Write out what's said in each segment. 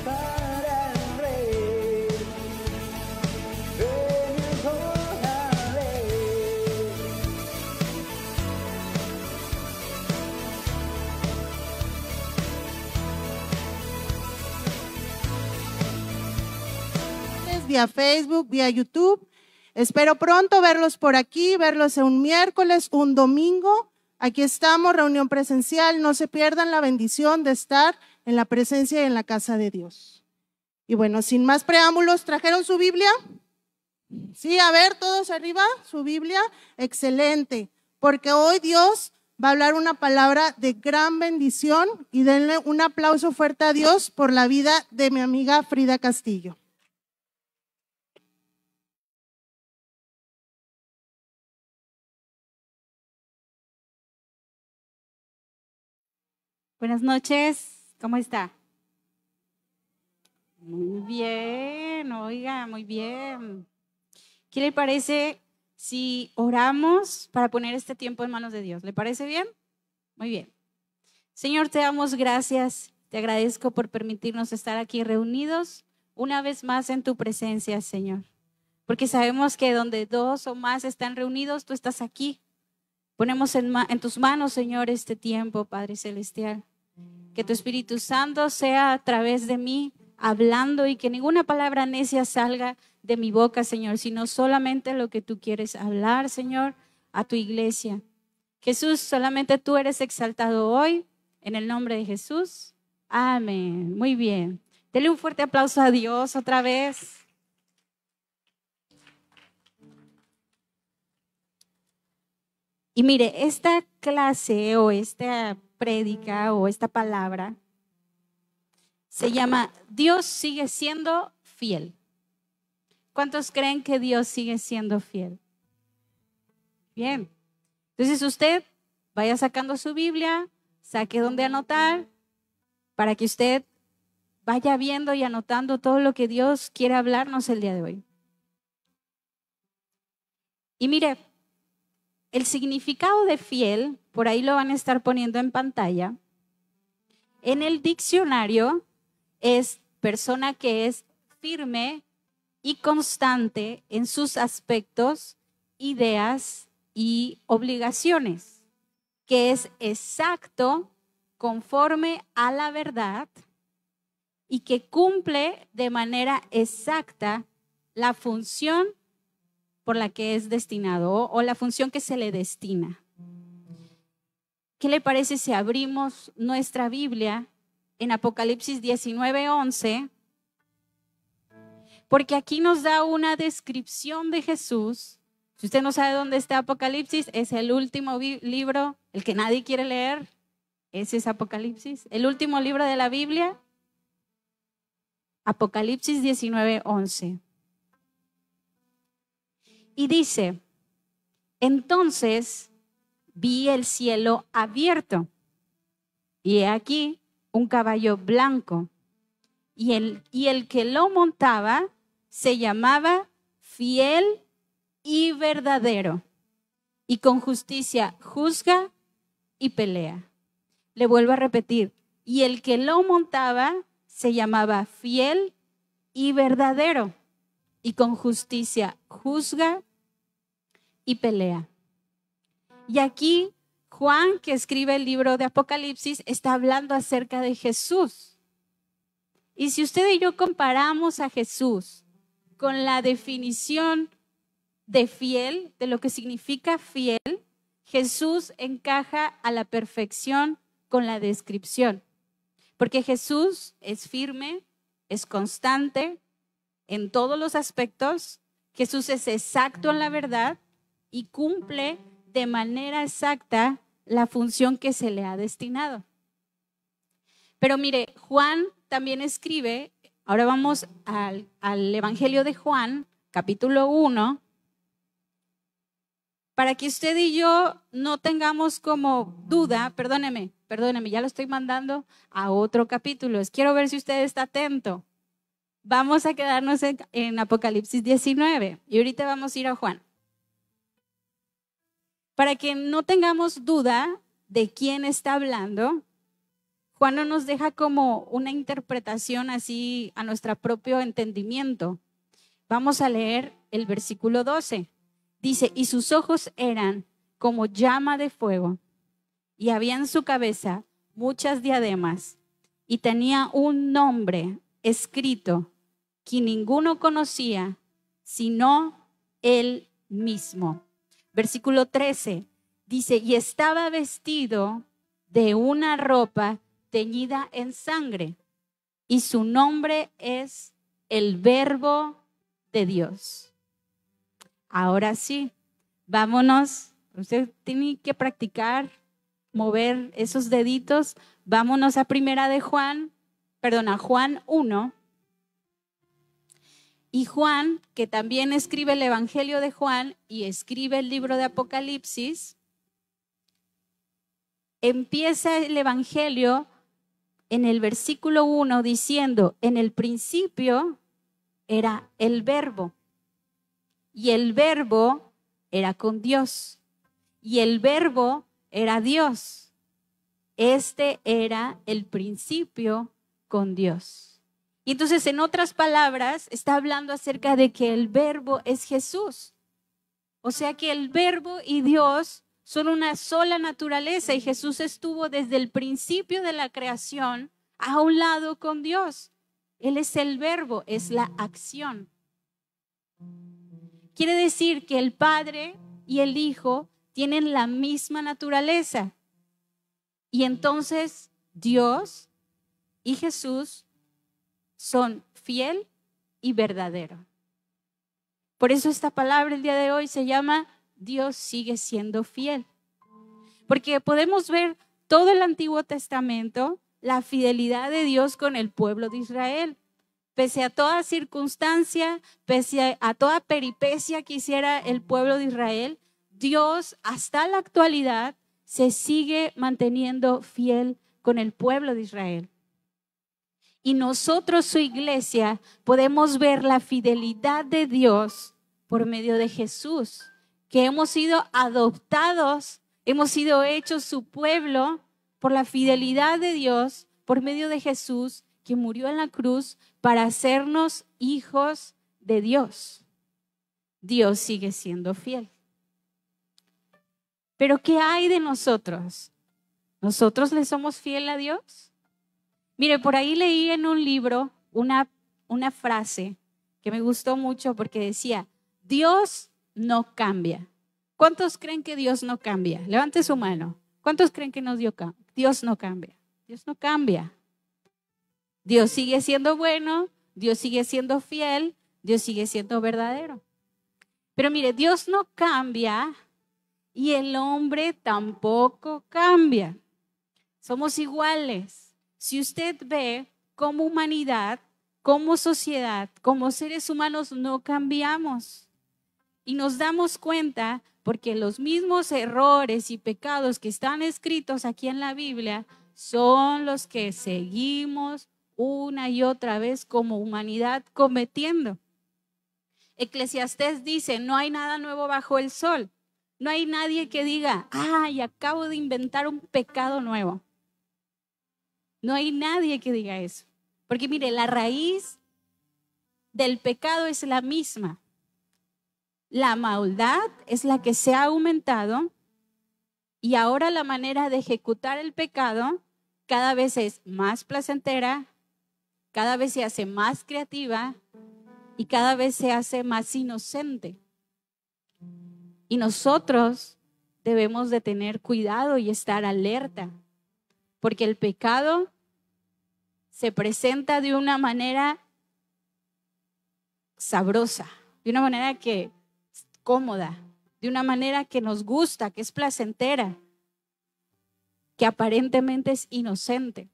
para el Rey. Venid, órale. Vía Facebook, vía YouTube. Espero pronto verlos por aquí, verlos un miércoles, un domingo. Aquí estamos, reunión presencial. No se pierdan la bendición de estar en la presencia y en la casa de Dios. Y bueno, sin más preámbulos, ¿trajeron su Biblia? Sí, a ver, todos arriba, su Biblia. Excelente, porque hoy Dios va a hablar una palabra de gran bendición y denle un aplauso fuerte a Dios por la vida de mi amiga Frida Castillo. Buenas noches, ¿cómo está? Muy bien, oiga, muy bien. ¿Qué le parece si oramos para poner este tiempo en manos de Dios? ¿Le parece bien? Muy bien. Señor, te damos gracias, te agradezco por permitirnos estar aquí reunidos una vez más en tu presencia, Señor. Porque sabemos que donde dos o más están reunidos, tú estás aquí. Ponemos en tus manos, Señor, este tiempo, Padre Celestial. Que tu Espíritu Santo sea a través de mí hablando y que ninguna palabra necia salga de mi boca, Señor, sino solamente lo que tú quieres hablar, Señor, a tu iglesia. Jesús, solamente tú eres exaltado hoy, en el nombre de Jesús. Amén. Muy bien. Dele un fuerte aplauso a Dios otra vez. Y mire, esta clase o esta prédica o esta palabra se llama Dios sigue siendo fiel. ¿Cuántos creen que Dios sigue siendo fiel? Bien. Entonces usted vaya sacando su Biblia, saque donde anotar, para que usted vaya viendo y anotando todo lo que Dios quiere hablarnos el día de hoy. Y mire, el significado de fiel, por ahí lo van a estar poniendo en pantalla. En el diccionario es persona que es firme y constante en sus aspectos, ideas y obligaciones, que es exacto, conforme a la verdad y que cumple de manera exacta la función por la que es destinado o la función que se le destina. ¿Qué le parece si abrimos nuestra Biblia en Apocalipsis 19:11? Porque aquí nos da una descripción de Jesús. Si usted no sabe dónde está Apocalipsis, es el último libro, el que nadie quiere leer. Ese es Apocalipsis, el último libro de la Biblia. Apocalipsis 19:11. Y dice, entonces vi el cielo abierto y he aquí un caballo blanco y el que lo montaba se llamaba Fiel y Verdadero y con justicia juzga y pelea. Le vuelvo a repetir, y el que lo montaba se llamaba Fiel y Verdadero y con justicia juzga y pelea. Y aquí Juan, que escribe el libro de Apocalipsis, está hablando acerca de Jesús. Y si usted y yo comparamos a Jesús con la definición de fiel, de lo que significa fiel, Jesús encaja a la perfección con la descripción. Porque Jesús es firme, es constante en todos los aspectos. Jesús es exacto en la verdad y cumple de manera exacta la función que se le ha destinado. Pero mire, Juan también escribe, ahora vamos al Evangelio de Juan, capítulo 1, para que usted y yo no tengamos como duda, perdóneme, ya lo estoy mandando a otro capítulo. Quiero ver si usted está atento. Vamos a quedarnos en Apocalipsis 19 y ahorita vamos a ir a Juan. Para que no tengamos duda de quién está hablando, Juan no nos deja como una interpretación así a nuestro propio entendimiento. Vamos a leer el versículo 12. Dice, y sus ojos eran como llama de fuego, y había en su cabeza muchas diademas, y tenía un nombre escrito que ninguno conocía, sino él mismo. Versículo 13 dice, y estaba vestido de una ropa teñida en sangre, y su nombre es el Verbo de Dios. Ahora sí, vámonos. Usted tiene que practicar, mover esos deditos. Vámonos a Juan 1. Y Juan, que también escribe el Evangelio de Juan y escribe el libro de Apocalipsis, empieza el Evangelio en el versículo 1 diciendo, en el principio era el Verbo, y el Verbo era con Dios, y el Verbo era Dios. Este era el principio con Dios. Y entonces, en otras palabras, está hablando acerca de que el Verbo es Jesús. O sea que el Verbo y Dios son una sola naturaleza, y Jesús estuvo desde el principio de la creación a un lado con Dios. Él es el Verbo, es la acción. Quiere decir que el Padre y el Hijo tienen la misma naturaleza. Y entonces Dios y Jesús son fiel y verdadero. Por eso esta palabra el día de hoy se llama Dios sigue siendo fiel. Porque podemos ver todo el Antiguo Testamento, la fidelidad de Dios con el pueblo de Israel. Pese a toda circunstancia, pese a toda peripecia que hiciera el pueblo de Israel, Dios hasta la actualidad se sigue manteniendo fiel con el pueblo de Israel. Y nosotros, su iglesia, podemos ver la fidelidad de Dios por medio de Jesús, que hemos sido adoptados, hemos sido hechos su pueblo por la fidelidad de Dios por medio de Jesús, que murió en la cruz para hacernos hijos de Dios. Dios sigue siendo fiel. Pero ¿qué hay de nosotros? ¿Nosotros le somos fiel a Dios? Mire, por ahí leí en un libro una frase que me gustó mucho porque decía, Dios no cambia. ¿Cuántos creen que Dios no cambia? Levante su mano. ¿Cuántos creen que Dios no cambia? Dios no cambia. Dios sigue siendo bueno, Dios sigue siendo fiel, Dios sigue siendo verdadero. Pero mire, Dios no cambia y el hombre tampoco cambia. Somos iguales. Si usted ve, como humanidad, como sociedad, como seres humanos no cambiamos. Y nos damos cuenta porque los mismos errores y pecados que están escritos aquí en la Biblia son los que seguimos una y otra vez como humanidad cometiendo. Eclesiastés dice, no hay nada nuevo bajo el sol. No hay nadie que diga, ay, acabo de inventar un pecado nuevo. No hay nadie que diga eso. Porque mire, la raíz del pecado es la misma. La maldad es la que se ha aumentado y ahora la manera de ejecutar el pecado cada vez es más placentera, cada vez se hace más creativa y cada vez se hace más inocente. Y nosotros debemos de tener cuidado y estar alerta. Porque el pecado se presenta de una manera sabrosa, de una manera que es cómoda, de una manera que nos gusta, que es placentera, que aparentemente es inocente.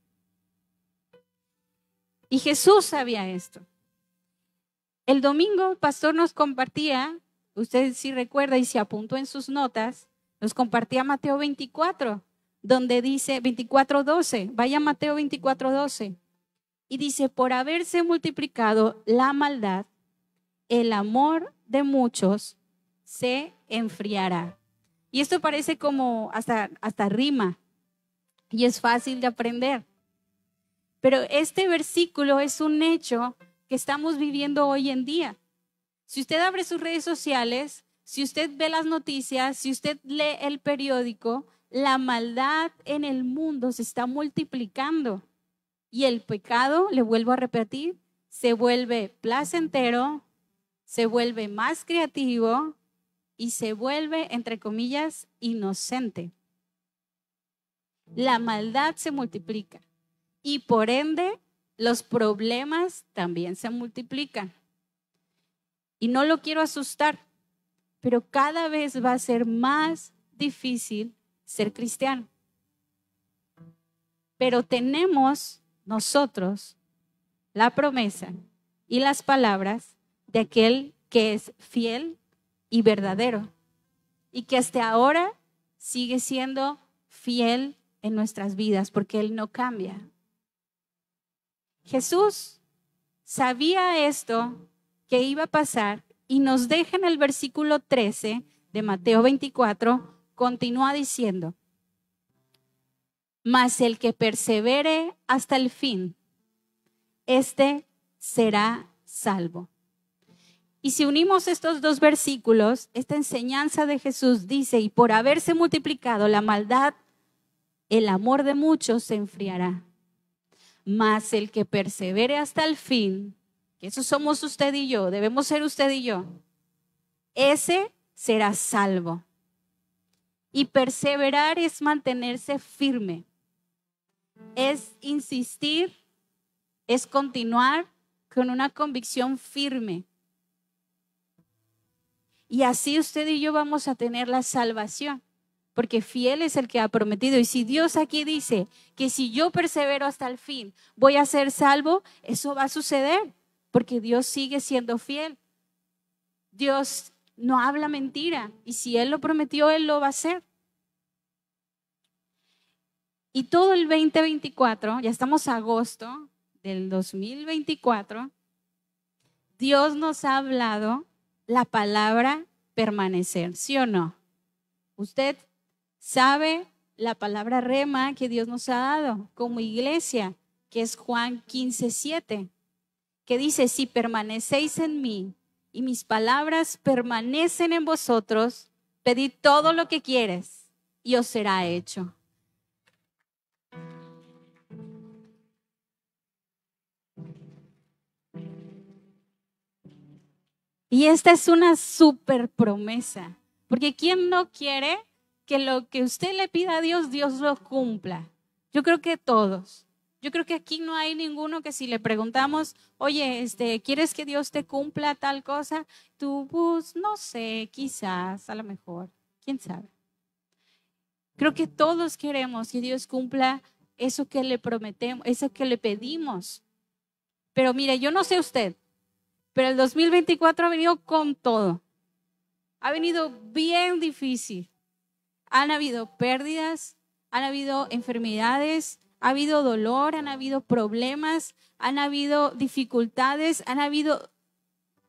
Y Jesús sabía esto. El domingo el pastor nos compartía, usted sí recuerda y se apuntó en sus notas, nos compartía Mateo 24. Donde dice 24:12, vaya Mateo 24:12, y dice, por haberse multiplicado la maldad, el amor de muchos se enfriará. Y esto parece como hasta rima, y es fácil de aprender. Pero este versículo es un hecho que estamos viviendo hoy en día. Si usted abre sus redes sociales, si usted ve las noticias, si usted lee el periódico, la maldad en el mundo se está multiplicando. Y el pecado, le vuelvo a repetir, se vuelve placentero, se vuelve más creativo y se vuelve, entre comillas, inocente. La maldad se multiplica y por ende los problemas también se multiplican. Y no lo quiero asustar, pero cada vez va a ser más difícil ser cristiano. Pero tenemos nosotros la promesa y las palabras de aquel que es fiel y verdadero y que hasta ahora sigue siendo fiel en nuestras vidas porque Él no cambia. Jesús sabía esto que iba a pasar y nos deja en el versículo 13 de Mateo 24, continúa diciendo: mas el que persevere hasta el fin, este será salvo. Y si unimos estos dos versículos, esta enseñanza de Jesús dice: y por haberse multiplicado la maldad, el amor de muchos se enfriará. Mas el que persevere hasta el fin, que eso somos usted y yo, debemos ser usted y yo, ese será salvo. Y perseverar es mantenerse firme, es insistir, es continuar con una convicción firme. Y así usted y yo vamos a tener la salvación, porque fiel es el que ha prometido. Y si Dios aquí dice que si yo persevero hasta el fin voy a ser salvo, eso va a suceder, porque Dios sigue siendo fiel. Dios no habla mentira, y si Él lo prometió, Él lo va a hacer. Y todo el 2024, ya estamos a agosto del 2024, Dios nos ha hablado la palabra permanecer, ¿sí o no? Usted sabe la palabra rema que Dios nos ha dado como iglesia, que es Juan 15:7, que dice: si permanecéis en mí y mis palabras permanecen en vosotros, pedid todo lo que quieres y os será hecho. Y esta es una súper promesa, porque ¿quién no quiere que lo que usted le pida a Dios, Dios lo cumpla? Yo creo que todos. Yo creo que aquí no hay ninguno que si le preguntamos: oye, ¿quieres que Dios te cumpla tal cosa? Tú, pues, no sé, quizás, a lo mejor, quién sabe. Creo que todos queremos que Dios cumpla eso que le prometemos, eso que le pedimos. Pero mire, yo no sé usted, pero el 2024 ha venido con todo. Ha venido bien difícil. Han habido pérdidas, han habido enfermedades, ha habido dolor, han habido problemas, han habido dificultades, han habido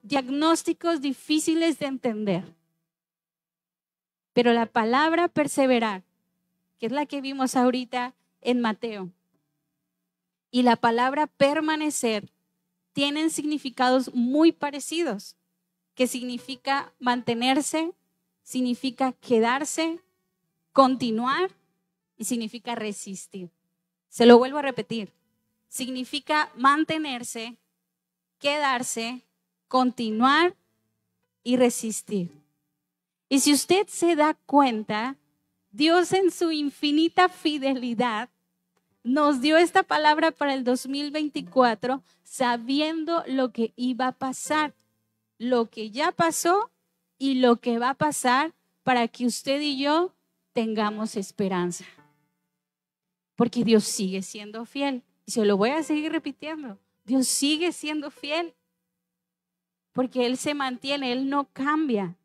diagnósticos difíciles de entender. Pero la palabra perseverar, que es la que vimos ahorita en Mateo, y la palabra permanecer, tienen significados muy parecidos, que significa mantenerse, significa quedarse, continuar y significa resistir. Se lo vuelvo a repetir. Significa mantenerse, quedarse, continuar y resistir. Y si usted se da cuenta, Dios en su infinita fidelidad nos dio esta palabra para el 2024 sabiendo lo que iba a pasar, lo que ya pasó y lo que va a pasar, para que usted y yo tengamos esperanza. Porque Dios sigue siendo fiel. Y se lo voy a seguir repitiendo. Dios sigue siendo fiel. Porque Él se mantiene, Él no cambia.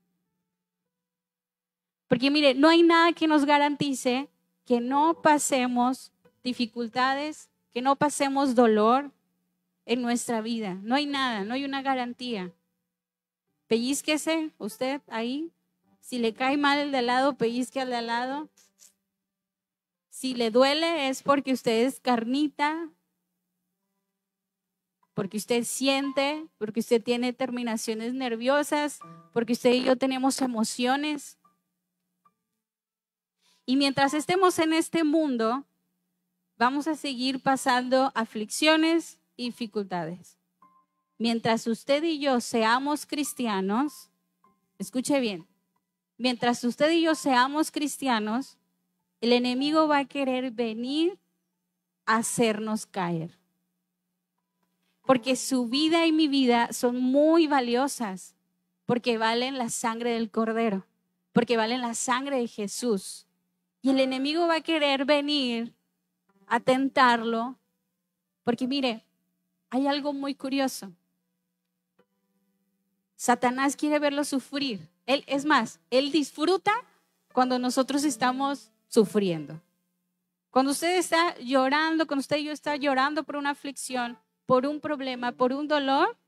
Porque mire, no hay nada que nos garantice que no pasemos dificultades, que no pasemos dolor en nuestra vida. No hay nada, no hay una garantía. Pellizquese usted ahí. Si le cae mal el de al lado, pellizque al de al lado. Si le duele es porque usted es carnita porque usted siente, porque usted tiene terminaciones nerviosas, porque usted y yo tenemos emociones. Y mientras estemos en este mundo, vamos a seguir pasando aflicciones y dificultades. Mientras usted y yo seamos cristianos, escuche bien, mientras usted y yo seamos cristianos, el enemigo va a querer venir a hacernos caer. Porque su vida y mi vida son muy valiosas, porque valen la sangre del Cordero, porque valen la sangre de Jesús. Y el enemigo va a querer venir a tentarlo, porque mire, hay algo muy curioso. Satanás quiere verlo sufrir. Es más, él disfruta cuando nosotros estamos sufriendo. Cuando usted está llorando, cuando usted y yo está llorando por una aflicción, por un problema, por un dolor,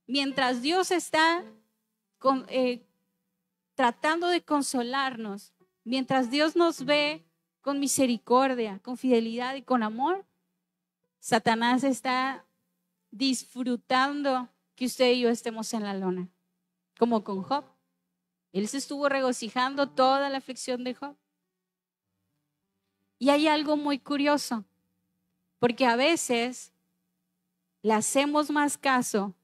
mientras Dios está tratando de consolarnos, mientras Dios nos ve con misericordia, con fidelidad y con amor, Satanás está disfrutando que usted y yo estemos en la lona, como con Job. Él se estuvo regocijando toda la aflicción de Job. Y hay algo muy curioso, porque a veces le hacemos más caso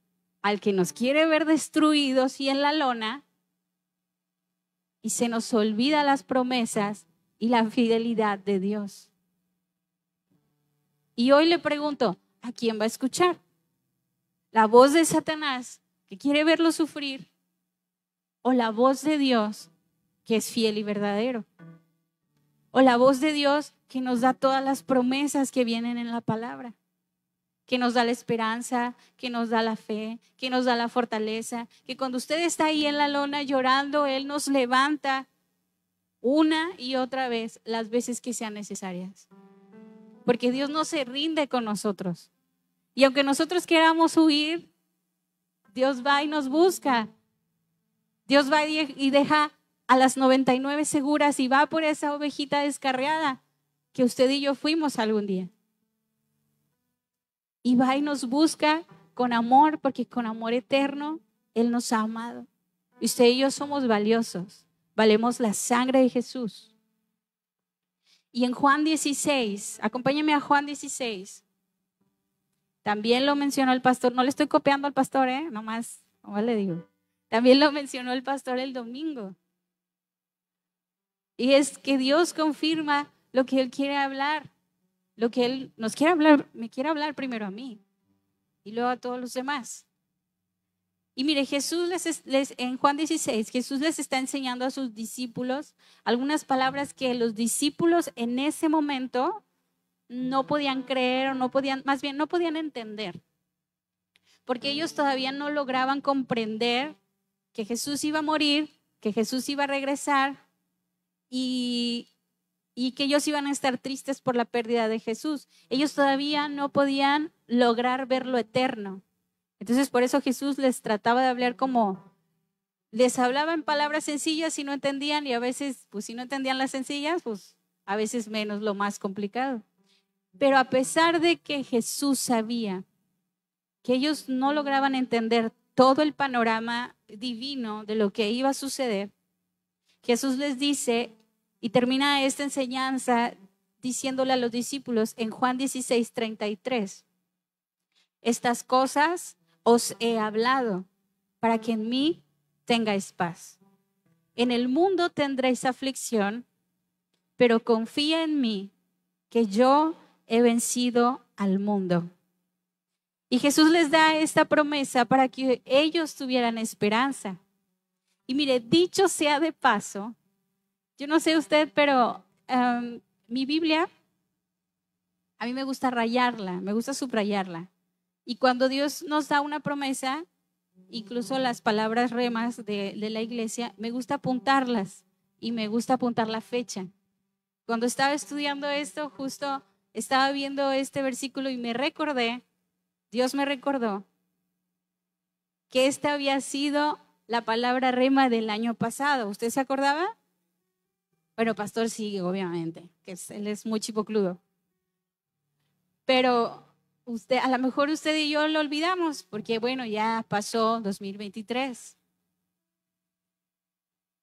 al que nos quiere ver destruidos y en la lona, y se nos olvida las promesas y la fidelidad de Dios. Y hoy le pregunto, ¿a quién va a escuchar? ¿La voz de Satanás, que quiere verlo sufrir, o la voz de Dios, que es fiel y verdadero? ¿O la voz de Dios, que nos da todas las promesas que vienen en la palabra? Que nos da la esperanza, que nos da la fe, que nos da la fortaleza, que cuando usted está ahí en la lona llorando, Él nos levanta una y otra vez, las veces que sean necesarias. Porque Dios no se rinde con nosotros. Y aunque nosotros queramos huir, Dios va y nos busca. Dios va y deja a las 99 seguras y va por esa ovejita descarriada que usted y yo fuimos algún día. Y va y nos busca con amor, porque con amor eterno Él nos ha amado. Y usted y yo somos valiosos, valemos la sangre de Jesús. Y en Juan 16, acompáñeme a Juan 16. También lo mencionó el pastor, no le estoy copiando al pastor, nomás le digo. También lo mencionó el pastor el domingo. Y es que Dios confirma lo que Él quiere hablar, lo que Él nos quiere hablar, me quiere hablar primero a mí y luego a todos los demás. Y mire, Jesús en Juan 16, Jesús les está enseñando a sus discípulos algunas palabras que los discípulos en ese momento no podían creer o no podían entender. Porque ellos todavía no lograban comprender que Jesús iba a morir, que Jesús iba a regresar y que ellos iban a estar tristes por la pérdida de Jesús. Ellos todavía no podían lograr ver lo eterno. Entonces por eso Jesús les trataba de hablar les hablaba en palabras sencillas y no entendían, y a veces, pues si no entendían las sencillas, pues a veces menos lo más complicado. Pero a pesar de que Jesús sabía que ellos no lograban entender todo el panorama divino de lo que iba a suceder, Jesús les dice, y termina esta enseñanza diciéndole a los discípulos en Juan 16:33, estas cosas os he hablado para que en mí tengáis paz. En el mundo tendréis aflicción, pero confía en mí, que yo he vencido al mundo. Y Jesús les da esta promesa para que ellos tuvieran esperanza. Y mire, dicho sea de paso, yo no sé usted, pero mi Biblia, a mí me gusta rayarla, me gusta subrayarla. Y cuando Dios nos da una promesa, incluso las palabras remas de la iglesia, me gusta apuntarlas y me gusta apuntar la fecha. Cuando estaba estudiando esto, justo estaba viendo este versículo y me recordé, Dios me recordó que esta había sido la palabra rema del año pasado. ¿Usted se acordaba? Bueno, pastor sí, obviamente, que él es muy chipocludo. Pero a lo mejor usted y yo lo olvidamos, porque bueno, ya pasó 2023.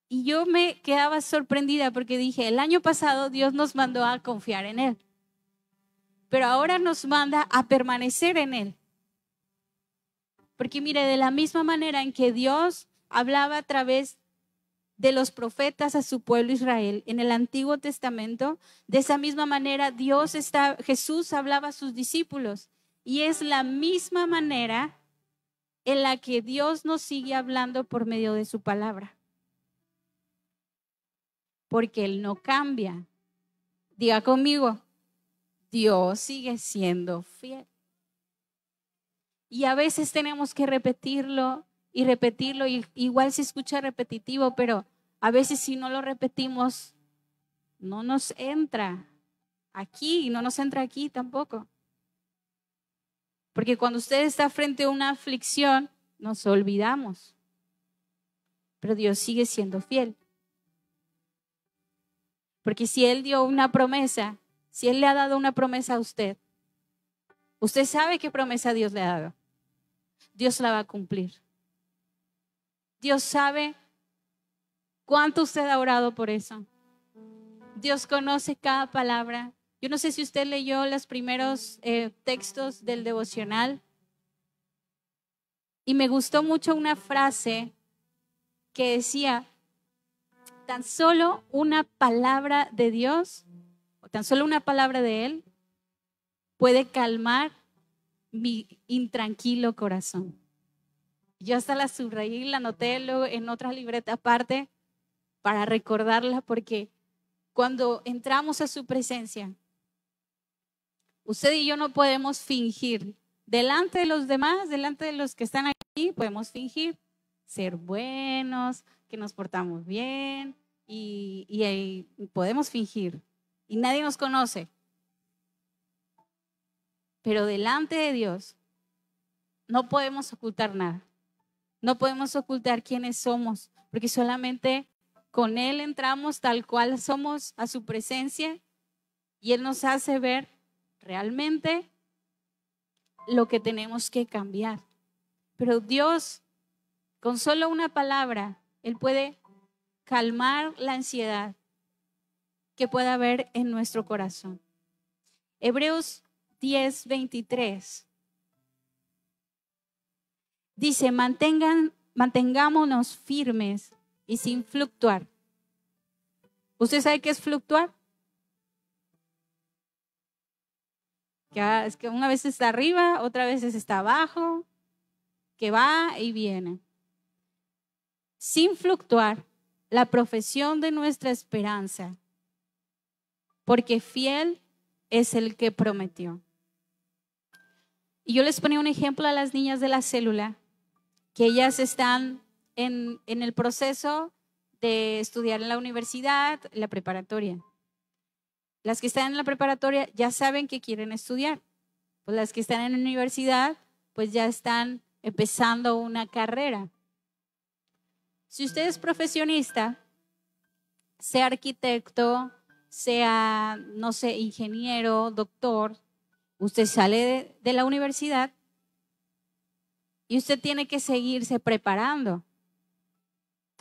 Y yo me quedaba sorprendida porque dije, el año pasado Dios nos mandó a confiar en Él, pero ahora nos manda a permanecer en Él. Porque mire, de la misma manera en que Dios hablaba a través de los profetas a su pueblo Israel en el Antiguo Testamento, de esa misma manera Jesús hablaba a sus discípulos. Y es la misma manera en la que Dios nos sigue hablando por medio de su palabra. Porque Él no cambia. Diga conmigo, Dios sigue siendo fiel. Y a veces tenemos que repetirlo y repetirlo, y igual se escucha repetitivo, pero a veces si no lo repetimos, no nos entra aquí y no nos entra aquí tampoco. Porque cuando usted está frente a una aflicción, nos olvidamos. Pero Dios sigue siendo fiel. Porque si Él dio una promesa, si Él le ha dado una promesa a usted, usted sabe qué promesa Dios le ha dado. Dios la va a cumplir. Dios sabe cuánto usted ha orado por eso. Dios conoce cada palabra. Yo no sé si usted leyó los primeros textos del devocional. Y me gustó mucho una frase que decía, tan solo una palabra de Dios, o tan solo una palabra de Él, puede calmar mi intranquilo corazón. Yo hasta la subrayé y la anoté luego en otra libreta aparte para recordarla, porque cuando entramos a su presencia, usted y yo no podemos fingir. Delante de los demás, delante de los que están aquí, podemos fingir ser buenos, que nos portamos bien y podemos fingir. Y nadie nos conoce. Pero delante de Dios no podemos ocultar nada. No podemos ocultar quiénes somos, porque solamente con Él entramos tal cual somos a su presencia y Él nos hace ver realmente lo que tenemos que cambiar. Pero Dios, con solo una palabra, Él puede calmar la ansiedad que pueda haber en nuestro corazón. Hebreos 10:23 dice, mantengámonos firmes y sin fluctuar. ¿Usted sabe qué es fluctuar? Que es que una vez está arriba, otra vez está abajo, que va y viene. Sin fluctuar la profesión de nuestra esperanza, porque fiel es el que prometió. Y yo les ponía un ejemplo a las niñas de la célula, que ellas están en el proceso de estudiar en la universidad, la preparatoria. Las que están en la preparatoria ya saben que quieren estudiar. Pues las que están en la universidad, pues ya están empezando una carrera. Si usted es profesionista, sea arquitecto, sea, no sé, ingeniero, doctor, usted sale de la universidad y usted tiene que seguirse preparando,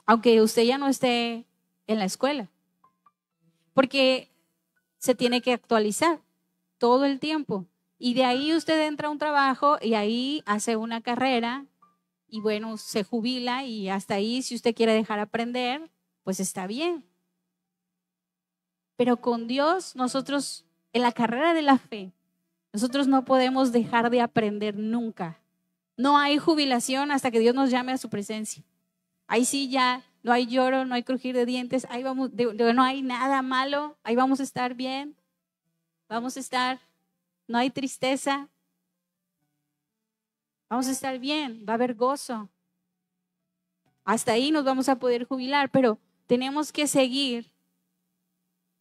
aunque usted ya no esté en la escuela, porque se tiene que actualizar todo el tiempo. Y de ahí usted entra a un trabajo y ahí hace una carrera y bueno, se jubila y hasta ahí, si usted quiere dejar aprender, pues está bien. Pero con Dios, nosotros en la carrera de la fe, nosotros no podemos dejar de aprender nunca. No hay jubilación hasta que Dios nos llame a su presencia. Ahí sí ya no hay lloro, no hay crujir de dientes, ahí vamos, no hay nada malo, ahí vamos a estar bien, vamos a estar, no hay tristeza, vamos a estar bien, va a haber gozo. Hasta ahí nos vamos a poder jubilar, pero tenemos que seguir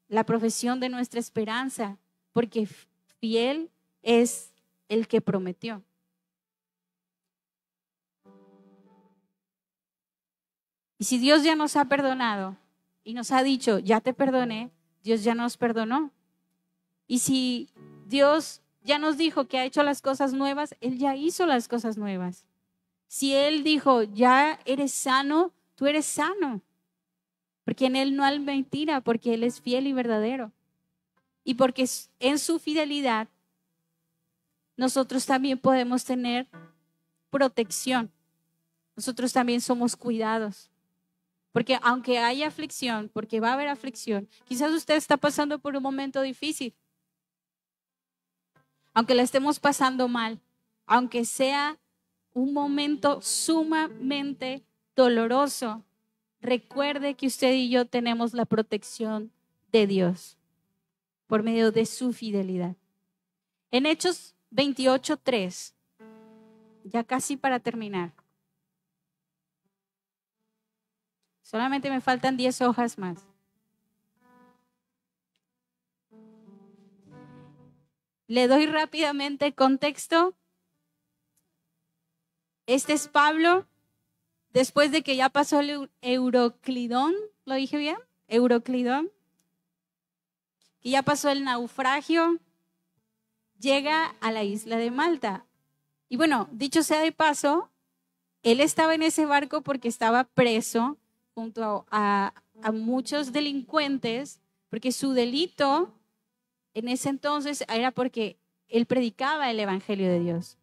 la profesión de nuestra esperanza, porque fiel es el que prometió. Y si Dios ya nos ha perdonado y nos ha dicho, ya te perdoné, Dios ya nos perdonó. Y si Dios ya nos dijo que ha hecho las cosas nuevas, Él ya hizo las cosas nuevas. Si Él dijo, ya eres sano, tú eres sano. Porque en Él no hay mentira, porque Él es fiel y verdadero. Y porque en su fidelidad nosotros también podemos tener protección. Nosotros también somos cuidados. Porque aunque haya aflicción, porque va a haber aflicción, quizás usted está pasando por un momento difícil. Aunque la estemos pasando mal, aunque sea un momento sumamente doloroso, recuerde que usted y yo tenemos la protección de Dios por medio de su fidelidad. En Hechos 28:3, ya casi para terminar. Solamente me faltan 10 hojas más. Le doy rápidamente contexto. Este es Pablo, después de que ya pasó el Euroclidón, ¿lo dije bien? Euroclidón. Que ya pasó el naufragio, llega a la isla de Malta. Y bueno, dicho sea de paso, él estaba en ese barco porque estaba preso junto a muchos delincuentes, porque su delito en ese entonces era porque él predicaba el evangelio de Dios.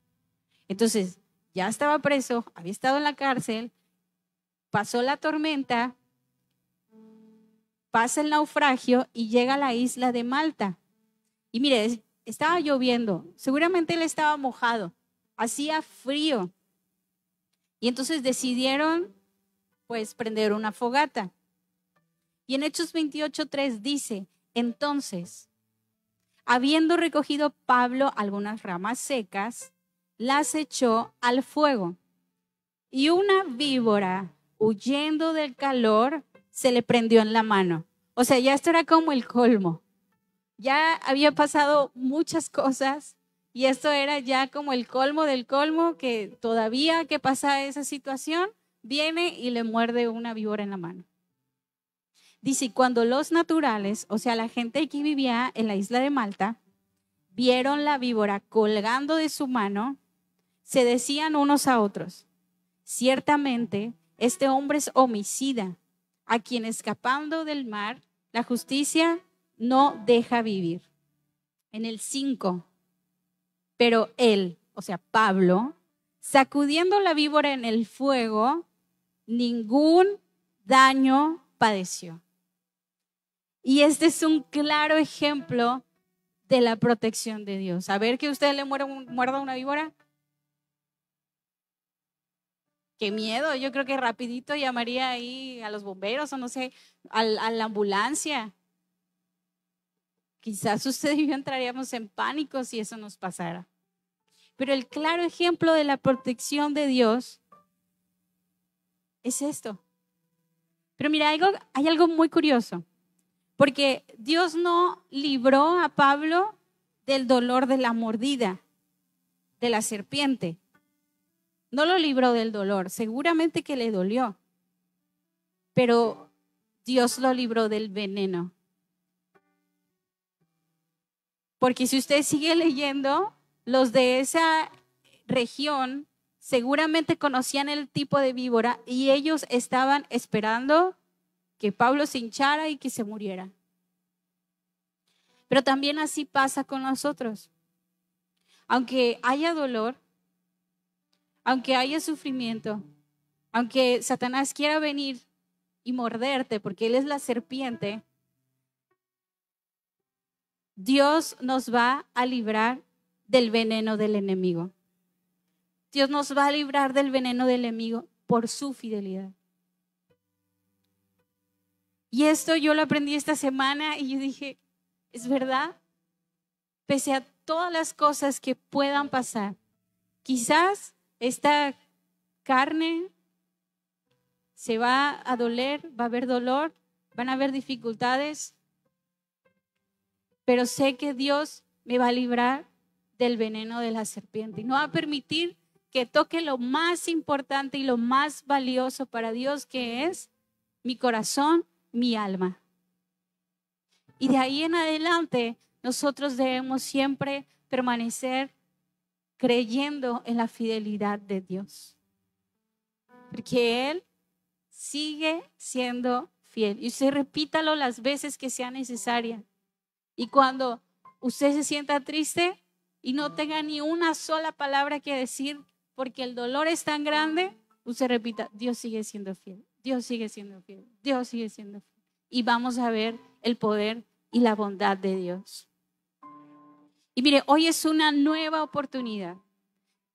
Entonces, ya estaba preso, había estado en la cárcel, pasó la tormenta, pasa el naufragio y llega a la isla de Malta. Y mire, estaba lloviendo, seguramente él estaba mojado, hacía frío. Y entonces decidieron, pues, prender una fogata. Y en Hechos 28:3 dice, entonces, habiendo recogido Pablo algunas ramas secas, las echó al fuego. Y una víbora, huyendo del calor, se le prendió en la mano. O sea, ya esto era como el colmo. Ya había pasado muchas cosas y esto era ya como el colmo del colmo, que todavía que pasa esa situación, viene y le muerde una víbora en la mano. Dice, y cuando los naturales, o sea, la gente que vivía en la isla de Malta, vieron la víbora colgando de su mano, se decían unos a otros, ciertamente este hombre es homicida, a quien escapando del mar, la justicia no deja vivir. En el 5, pero él, o sea, Pablo, sacudiendo la víbora en el fuego, ningún daño padeció. Y este es un claro ejemplo de la protección de Dios. A ver que usted le muerda una víbora. Qué miedo, yo creo que rapidito llamaría ahí a los bomberos o no sé, a la ambulancia. Quizás usted y yo entraríamos en pánico si eso nos pasara. Pero el claro ejemplo de la protección de Dios es esto. Pero mira, hay algo muy curioso, porque Dios no libró a Pablo del dolor de la mordida de la serpiente. No lo libró del dolor, seguramente que le dolió, pero Dios lo libró del veneno. Porque si usted sigue leyendo, los de esa región seguramente conocían el tipo de víbora y ellos estaban esperando que Pablo se hinchara y que se muriera. Pero también así pasa con nosotros. Aunque haya dolor, aunque haya sufrimiento, aunque Satanás quiera venir y morderte porque él es la serpiente, Dios nos va a librar del veneno del enemigo. Dios nos va a librar del veneno del enemigo por su fidelidad. Y esto yo lo aprendí esta semana y yo dije, ¿es verdad? Pese a todas las cosas que puedan pasar, quizás esta carne se va a doler, va a haber dolor, van a haber dificultades, pero sé que Dios me va a librar del veneno de la serpiente y no va a permitir que toque lo más importante y lo más valioso para Dios, que es mi corazón, mi alma. Y de ahí en adelante nosotros debemos siempre permanecer creyendo en la fidelidad de Dios. Porque Él sigue siendo fiel. Y usted repítalo las veces que sea necesaria. Y cuando usted se sienta triste y no tenga ni una sola palabra que decir, porque el dolor es tan grande, usted repita, Dios sigue siendo fiel, Dios sigue siendo fiel, Dios sigue siendo fiel. Y vamos a ver el poder y la bondad de Dios. Y mire, hoy es una nueva oportunidad.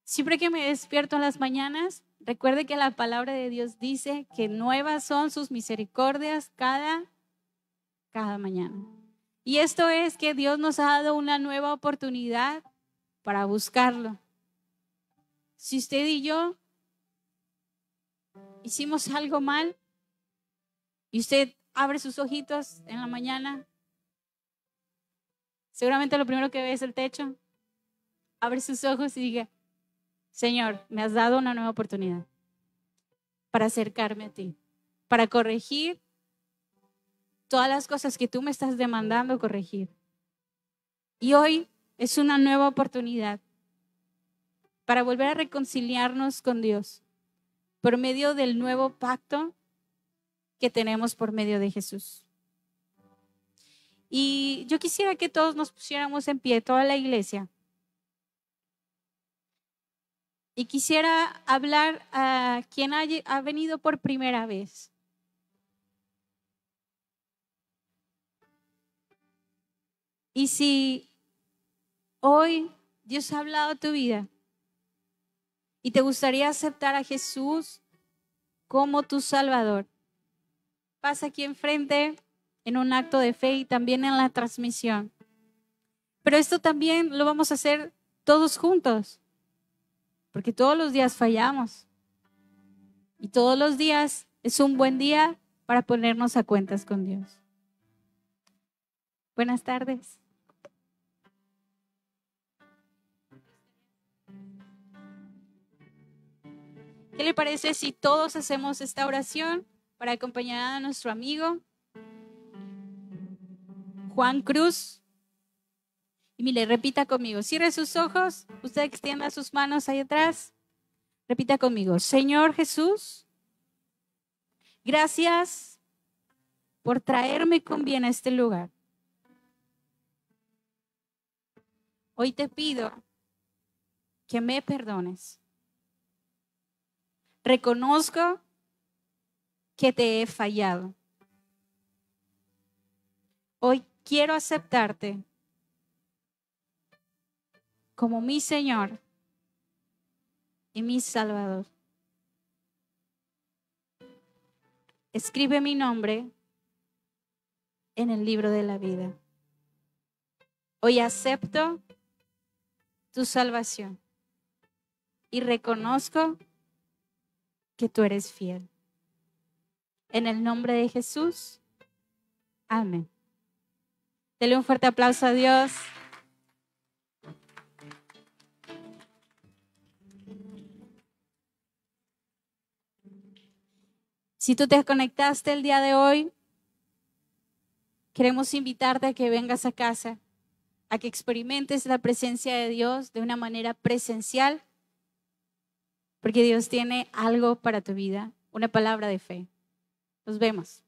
Siempre que me despierto en las mañanas, recuerde que la palabra de Dios dice que nuevas son sus misericordias cada mañana. Y esto es que Dios nos ha dado una nueva oportunidad para buscarlo. Si usted y yo hicimos algo mal y usted abre sus ojitos en la mañana, seguramente lo primero que ve es el techo. Abre sus ojos y diga, Señor, me has dado una nueva oportunidad para acercarme a ti, para corregir todas las cosas que tú me estás demandando corregir. Y hoy es una nueva oportunidad para volver a reconciliarnos con Dios por medio del nuevo pacto que tenemos por medio de Jesús. Y yo quisiera que todos nos pusiéramos en pie, toda la iglesia. Y quisiera hablar a quien ha venido por primera vez. Y si hoy Dios ha hablado a tu vida y te gustaría aceptar a Jesús como tu Salvador, pasa aquí enfrente en un acto de fe y también en la transmisión. Pero esto también lo vamos a hacer todos juntos, porque todos los días fallamos y todos los días es un buen día para ponernos a cuentas con Dios. Buenas tardes. ¿Qué le parece si todos hacemos esta oración para acompañar a nuestro amigo Juan Cruz? Y mire, repita conmigo. Cierre sus ojos. Usted extienda sus manos ahí atrás. Repita conmigo. Señor Jesús, gracias por traerme con bien a este lugar. Hoy te pido que me perdones. Reconozco que te he fallado. Hoy quiero aceptarte como mi Señor y mi Salvador. Escribe mi nombre en el libro de la vida. Hoy acepto tu salvación y reconozco que tú eres fiel. En el nombre de Jesús, amén. Dele un fuerte aplauso a Dios. Si tú te conectaste el día de hoy, queremos invitarte a que vengas a casa, a que experimentes la presencia de Dios de una manera presencial, porque Dios tiene algo para tu vida, una palabra de fe. Nos vemos.